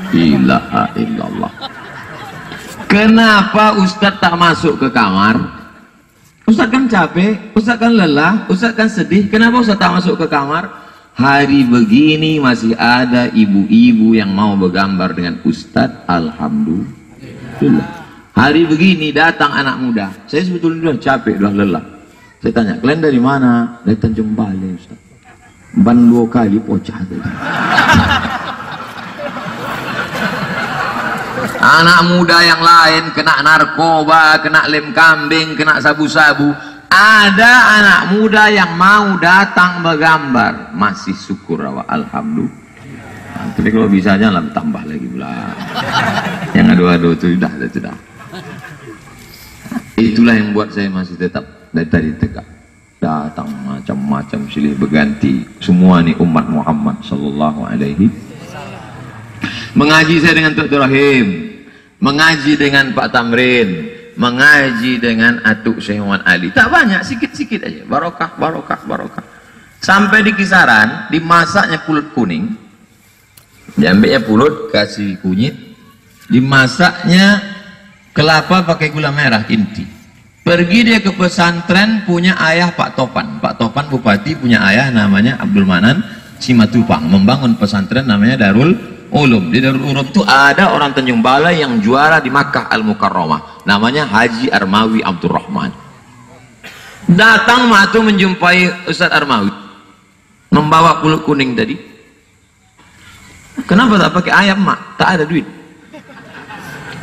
Ilaha illallah. Kenapa Ustaz tak masuk ke kamar? Ustaz kan capek, Ustaz kan lelah, Ustaz kan sedih. Kenapa Ustaz tak masuk ke kamar? Hari begini masih ada ibu-ibu yang mau bergambar dengan Ustaz. Alhamdulillah. Hari begini datang anak muda. Saya sebetulnya sudah capek, sudah lelah. Saya tanya, kalian dari mana? Dari Tanjung Balai, Ustaz. Ban 2 kali pocah tadi. Anak muda yang lain kena narkoba, kena lem kambing, kena sabu-sabu. Ada anak muda yang mau datang bergambar, masih syukur awak, alhamdulillah. Tapi kalau bisa jangan tambah lagi pula. Yang adu-adu itu sudah. Itulah yang buat saya masih tetap dari tadi tegak. Datang macam-macam silih berganti. Semua ni umat Muhammad sallallahu alaihi. Mengaji saya dengan Dr. Rahim, mengaji dengan Pak Tamrin, mengaji dengan Atuk Syekh Muhammad Ali. Tak banyak, sikit-sikit aja. Barokah. Sampai di kisaran, dimasaknya pulut kuning. Diambilnya pulut, kasih kunyit. Dimasaknya kelapa pakai gula merah inti. Pergi dia ke pesantren punya ayah Pak Topan. Pak Topan bupati punya ayah namanya Abdul Manan Simatupang. Membangun pesantren namanya Darul Ulum. Di Darul Ulum itu ada orang Tanjung Balai yang juara di Makkah Al-Mukarramah. Namanya Haji Armawi Abdurrahman. Datang matu menjumpai Ustaz Armawi. Membawa pulut kuning tadi. Kenapa tak pakai ayam, Mak? Tak ada duit.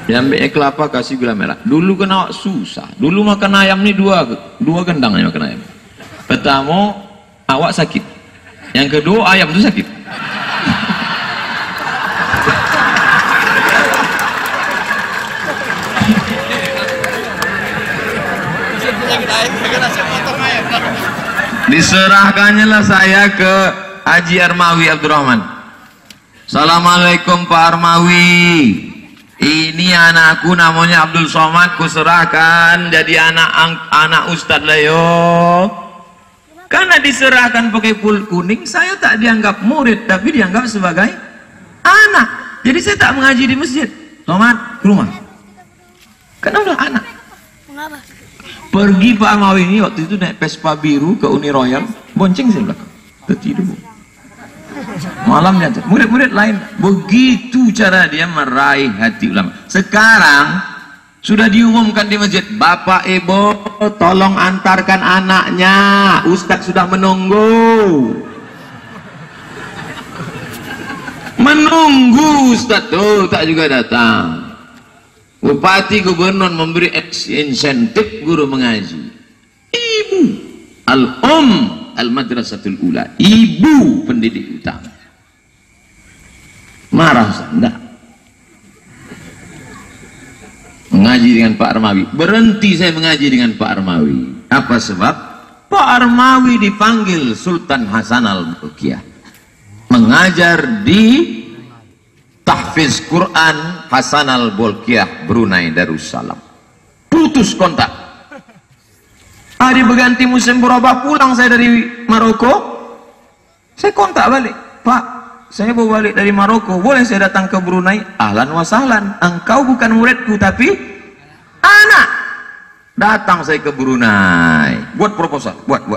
Diambil kelapa kasih gula merah. Dulu kan awak susah. Dulu makan ayam ni dua gendang ni makan ayam. Pertama awak sakit. Yang kedua ayam tu sakit. Diserahkannya lah saya ke Haji Armawi Abdurrahman. Assalamualaikum Pak Armawi, ini anakku namanya Abdul Somad, kuserahkan jadi anak Ustadz lah yo. Karena diserahkan pakai pul kuning, saya tak dianggap murid tapi dianggap sebagai anak. Jadi saya tak mengaji di masjid. Somad ke rumah. Kenapa anak?
Mengapa?
Pergi Pak Armawi ini waktu itu naik Vespa biru ke Uni Royal, bonceng saya belakang, tertidur. Malam dia murid-murid lain, begitu cara dia meraih hati ulama. Sekarang sudah diumumkan di masjid, Bapak Ibu tolong antarkan anaknya, Ustadz sudah menunggu. Menunggu Ustadz tuh tak juga datang. Bupati gubernur memberi insentif guru mengaji. Ibu al-madrasatul ula, ibu pendidik utama. Marah Ustaz? Enggak. Mengaji dengan Pak Armawi, berhenti saya mengaji dengan Pak Armawi. Apa sebab? Pak Armawi dipanggil Sultan Hasan al-Bolkiah mengajar di tahfiz Quran Hasan al-Bolkiah Brunei Darussalam. Putus kontak. Hari berganti musim berubah, pulang saya dari Maroko, saya kontak balik, Pak, saya mau balik dari Maroko, boleh saya datang ke Brunei? Ahlan wa sahlan, engkau bukan muridku tapi anak. Datang saya ke Brunei, buat proposal, buat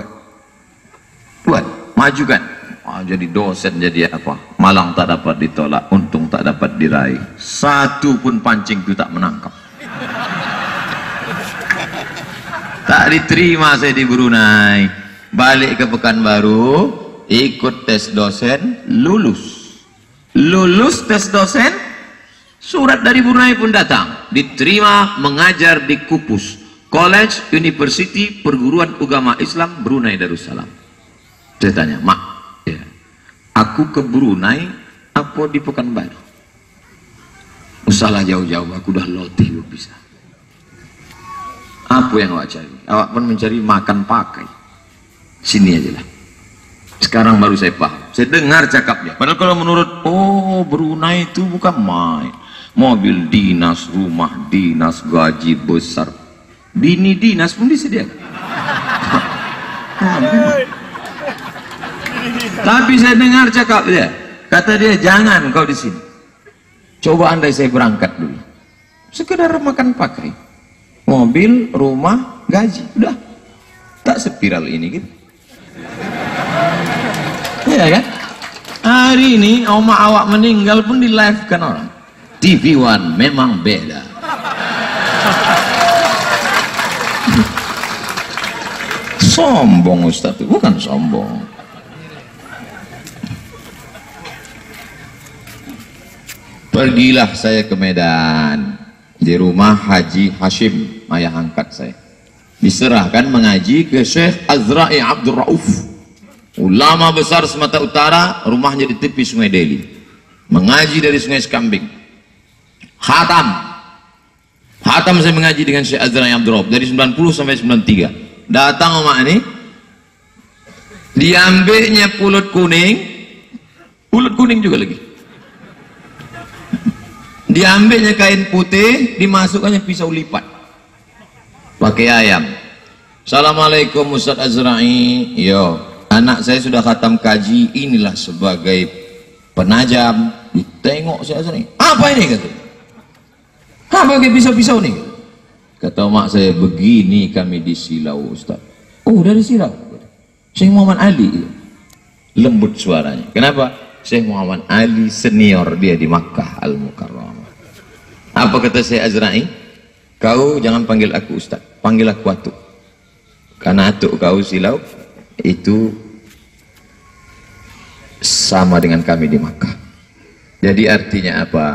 majukan. Jadi dosen, jadi apa, malang tak dapat ditolak, untung tak dapat diraih, satu pun pancing itu tak menangkap. Tak diterima saya di Brunei. Balik ke Pekanbaru, ikut tes dosen, lulus tes dosen, surat dari Brunei pun datang, diterima mengajar di Kupus College University Perguruan Agama Islam Brunei Darussalam. Saya tanya, Mak, aku ke Brunei apa di Pekanbaru? Usahlah jauh-jauh, aku dah lotih bisa. Apa yang awak cari? Awak pun mencari makan pakai. Sini aja lah. Sekarang baru saya paham. Saya dengar cakapnya. Padahal kalau menurut, oh Brunei itu bukan main. Mobil dinas, rumah dinas, gaji besar. Bini dinas pun disediakan. Tapi saya dengar cakap dia, kata dia, jangan kau di sini. Coba andai saya berangkat dulu, sekedar makan pakai, mobil, rumah, gaji, udah, tak spiral ini gitu. Iya kan? Hari ini oma awak meninggal pun di live kan orang. TV One memang beda. Sombong Ustaz itu, bukan sombong. Pergilah saya ke Medan, di rumah Haji Hashim, ayah angkat saya. Diserahkan mengaji ke Syekh Azra'i Abdul Rauf, ulama besar Sumatera Utara, rumahnya di tepi Sungai Deli. Mengaji dari Sungai Sekambing. Khatam saya mengaji dengan Syekh Azra'i Abdul Rauf dari 90 sampai 93. Datang omak ini, diambilnya pulut kuning juga lagi. Diambilnya kain putih, dimasukkannya pisau lipat pakai ayam. Assalamualaikum Ustaz Azra'i. Yo, anak saya sudah khatam kaji, inilah sebagai penajam. Ditengok si Azra'i, apa ini kata? Apa pakai pisau-pisau nih? Kata mak saya, begini kami di Silau Ustaz. Oh, dari Silau. Syekh Muhammad Ali. Lembut suaranya. Kenapa? Syekh Muhammad Ali senior dia di Makkah Al-Mukarramah. Apa kata Syekh Azra'i? Kau jangan panggil aku Ustaz, panggil aku Atuk. Karena Atuk kau Silau itu sama dengan kami di Makkah. Jadi artinya apa?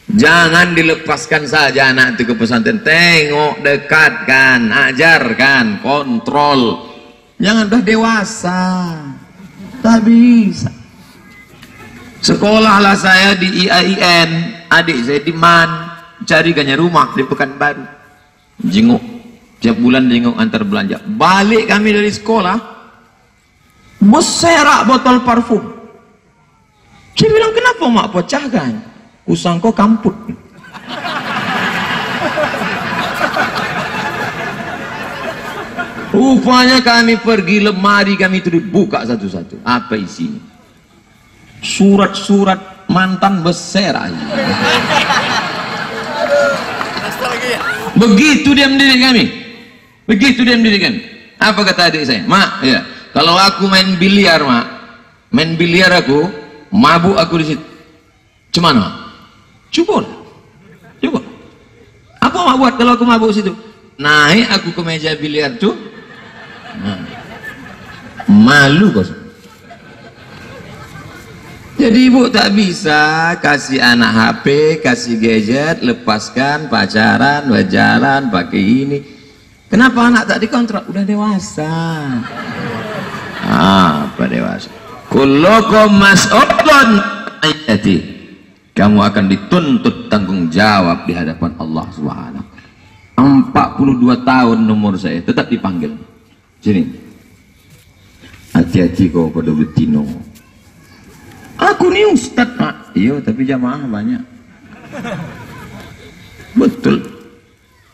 Jangan dilepaskan saja anak itu ke pesantren. Tengok, dekatkan, ajarkan, kontrol. Jangan dah dewasa, tak bisa. Sekolahlah saya di IAIN, adik saya di MAN, carikannya rumah di Pekanbaru, jenguk Tiap bulan jenguk antar belanja. Balik kami dari sekolah, beserak botol parfum. Saya bilang, kenapa mak pecahkan? Kusangko kamput. Rupanya kami pergi, lemari kami itu dibuka satu-satu. Apa isinya? Surat-surat mantan beserak. Begitu dia mendidik kami. Begitu dia mendidik kami. Apa kata adik saya? Mak, ya, kalau aku main biliar, mak, main biliar aku, mabuk aku di situ. Cemana? Cukup. Cukup. Apa mak buat kalau aku mabuk situ? Naik aku ke meja biliar tuh. Nah, malu kok. Jadi ibu tak bisa kasih anak HP, kasih gadget, lepaskan, pacaran, berjalan, pakai ini. Kenapa anak tak dikontrak? Udah dewasa. Apa dewasa? Kullukum mas'ulun ayati. Kamu akan dituntut tanggung jawab di hadapan Allah Subhanahu. 42 tahun nomor saya tetap dipanggil. Sini. Hati-hati kau pada betino. Aku nih ustad, Pak. Iya, tapi jamaah banyak. Betul.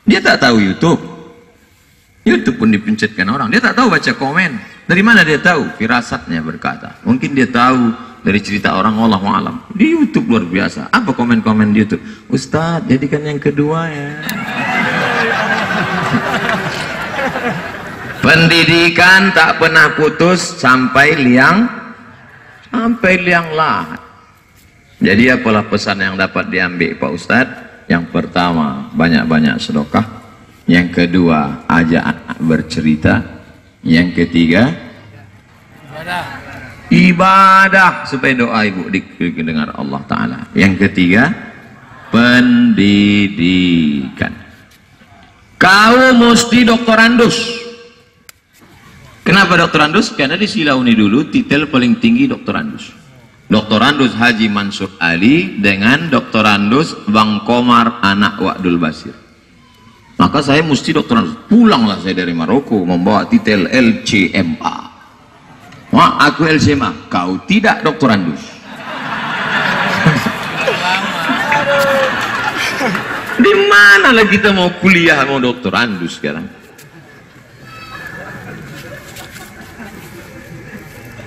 Dia tak tahu YouTube. YouTube pun dipencetkan orang. Dia tak tahu baca komen. Dari mana dia tahu? Firasatnya berkata. Mungkin dia tahu dari cerita orang, wallahu alam. Di YouTube luar biasa. Apa komen-komen di YouTube? Ustad, jadikan yang kedua ya. Pendidikan tak pernah putus sampai liang lahat. Jadi apalah pesan yang dapat diambil Pak Ustadz? Yang pertama, banyak-banyak sedekah. Yang kedua, ajak anak bercerita. Yang ketiga, ibadah supaya doa ibu didengar Allah Ta'ala. Yang ketiga, pendidikan. Kau mesti doktorandus. Kenapa doktorandus? Karena di Silauni dulu titel paling tinggi doktorandus. Doktorandus Haji Mansur Ali dengan doktorandus Bang Komar anak Wa'dul Basir. Maka saya mesti doktorandus. Pulanglah saya dari Maroko membawa titel LCMA. Wah, aku LCMA, kau tidak doktorandus. Di mana lah kita mau kuliah mau doktorandus sekarang?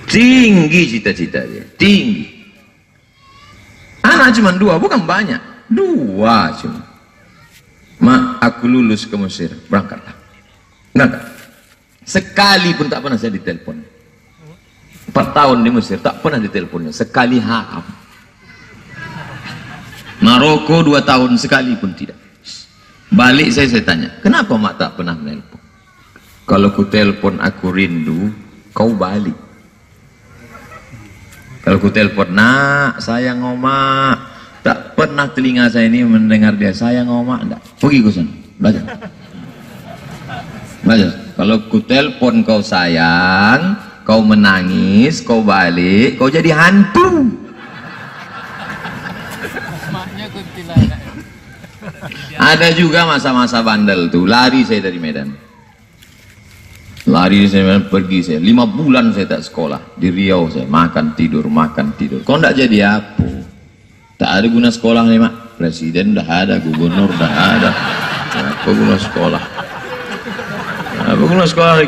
Tinggi cita-cita dia, tinggi. Anak cuma 2, bukan banyak, 2 cuma. Mak, aku lulus ke Mesir, berangkatlah. Berangkat. Sekali pun tak pernah saya ditelepon. 4 tahun di Mesir, tak pernah diteleponnya. Sekali hakam. Maroko 2 tahun, sekali pun tidak. Balik saya tanya, kenapa mak tak pernah menelpon? Kalau ku telepon aku rindu, kau balik. Kalau ku telepon, nak, sayang omak, tak pernah telinga saya ini mendengar dia, sayang omak, enggak. Pergi ke sana, belajar. Belajar. Kalau ku telepon kau sayang, kau menangis, kau balik, kau jadi hantu. Ada juga masa-masa bandel tuh, lari saya dari Medan. Lari saya pergi saya 5 bulan saya tak sekolah di Riau, saya makan tidur. Kau ndak jadi apa? Tak ada guna sekolah nih mak. Presiden dah ada, gubernur dah ada. Apa guna sekolah? Apa guna sekolah?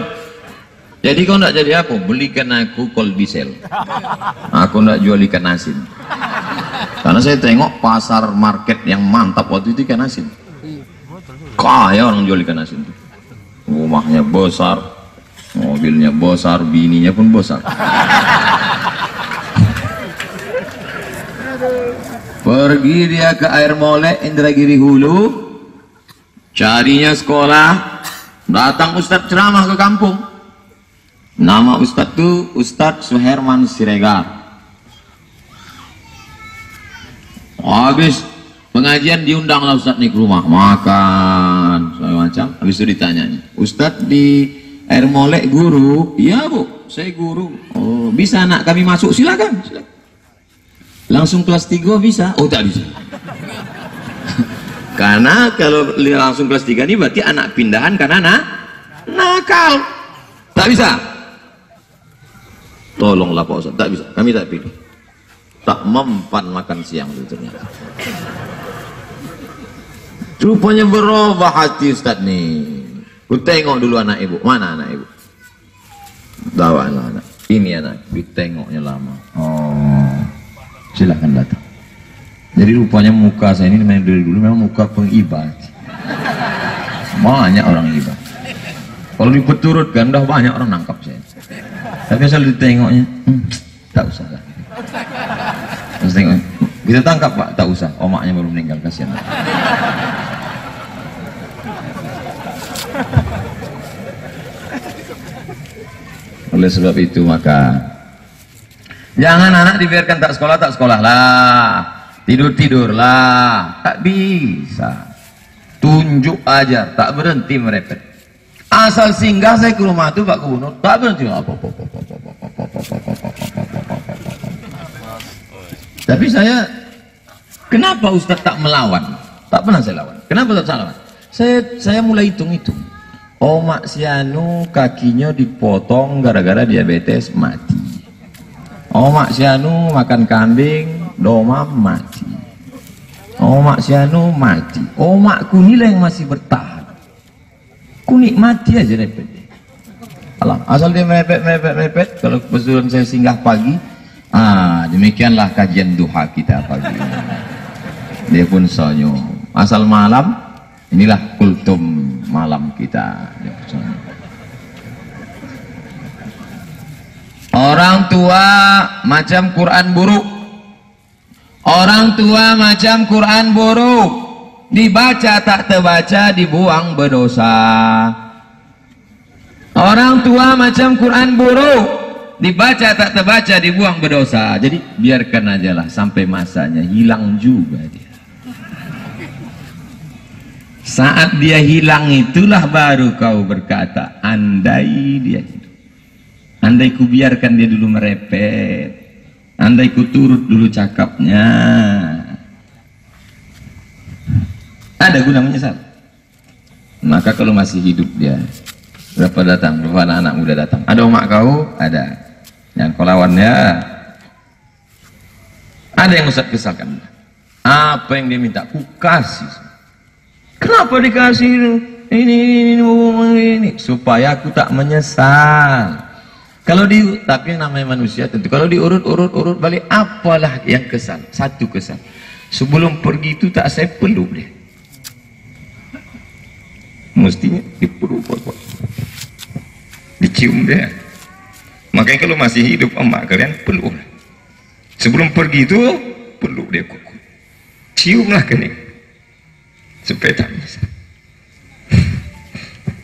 Jadi kau ndak jadi apa? Belikan aku kol diesel. Aku ndak jual ikan asin. Karena saya tengok pasar market yang mantap waktu itu ikan asin. Kaya orang jual ikan asin. Rumahnya besar, mobilnya besar, bininya pun besar. Pergi dia ke Air Molek Indragiri Hulu, carinya sekolah. Datang Ustadz ceramah ke kampung. Nama Ustadz itu Ustadz Suherman Siregar. Habis pengajian diundanglah Ustadz nih ke rumah, makan segala macam. Habis itu ditanya, Ustadz di Air Molek guru? Iya bu, saya guru. Oh, bisa anak kami masuk? Silakan. Langsung kelas 3 bisa? Oh tak bisa. Karena kalau langsung kelas 3 ini berarti anak pindahan karena nakal. Tak bisa. Tolonglah Pak Ustaz, tak bisa. Kami tak pilih. Tak mempan makan siang itu ternyata. Rupanya berubah hati Ustaz nih. Ku tengok dulu anak ibu. Mana anak ibu? Bawa anak. Ini anak. Ditengoknya lama. Oh, silakan datang. Jadi rupanya muka saya ini dari dulu memang muka pengibat. Banyak orang ibat. Kalau dipeturutkan udah banyak orang nangkap saya. Tapi asal ditengoknya, tak usah lah. Terus tengok, kita tangkap Pak, tak usah. Omaknya baru meninggal, kasihan. Oleh sebab itu maka jangan anak dibiarkan tak sekolah lah, tidur lah, tak bisa. Tunjuk aja, tak berhenti merepet. Asal singgah saya ke rumah tuh Pak Gubernur, tak berhenti. Tapi saya, kenapa Ustaz tak melawan? Tak pernah saya lawan. Kenapa tak saya lawan? Saya mulai hitung-hitung. Omak si anu kakinya dipotong gara-gara diabetes mati. Omak si anu makan kambing domam mati. Omak si anu mati. Omakku nilai yang masih bertahan. Ku nikmati aja repet. Alah, asal dia mepet. Kalau kebetulan saya singgah pagi, demikianlah kajian duha kita pagi. Dia pun senyum. Asal malam, inilah kultum malam kita. Orang tua macam Quran buruk. Orang tua macam Quran buruk. Dibaca tak terbaca, dibuang berdosa. Orang tua macam Quran buruk. Dibaca tak terbaca, dibuang berdosa. Jadi biarkan aja lah sampai masanya, hilang juga dia. Saat dia hilang itulah baru kau berkata, andai dia hidup, andai ku biarkan dia dulu merepet, andai ku turut dulu cakapnya, ada guna menyesal. Maka kalau masih hidup dia, berapa datang, berapa anak muda datang, ada omak kau, ada yang kau lawannya, ada yang Ustaz kesalkan, apa yang dia minta ku kasih. Kenapa dikasih ini supaya aku tak menyesal. Kalau tapi namanya manusia tentu kalau diurut balik, apalah yang kesal, satu kesal, sebelum pergi itu tak saya peluk dia, mestinya dipeluk, dicium dia. Makanya kalau masih hidup emak kalian peluk, sebelum pergi itu peluk dia, ciumlah kening supaya tak bisa.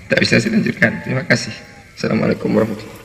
Tak bisa saya lanjutkan. Terima kasih. Assalamualaikum warahmatullahi wabarakatuh.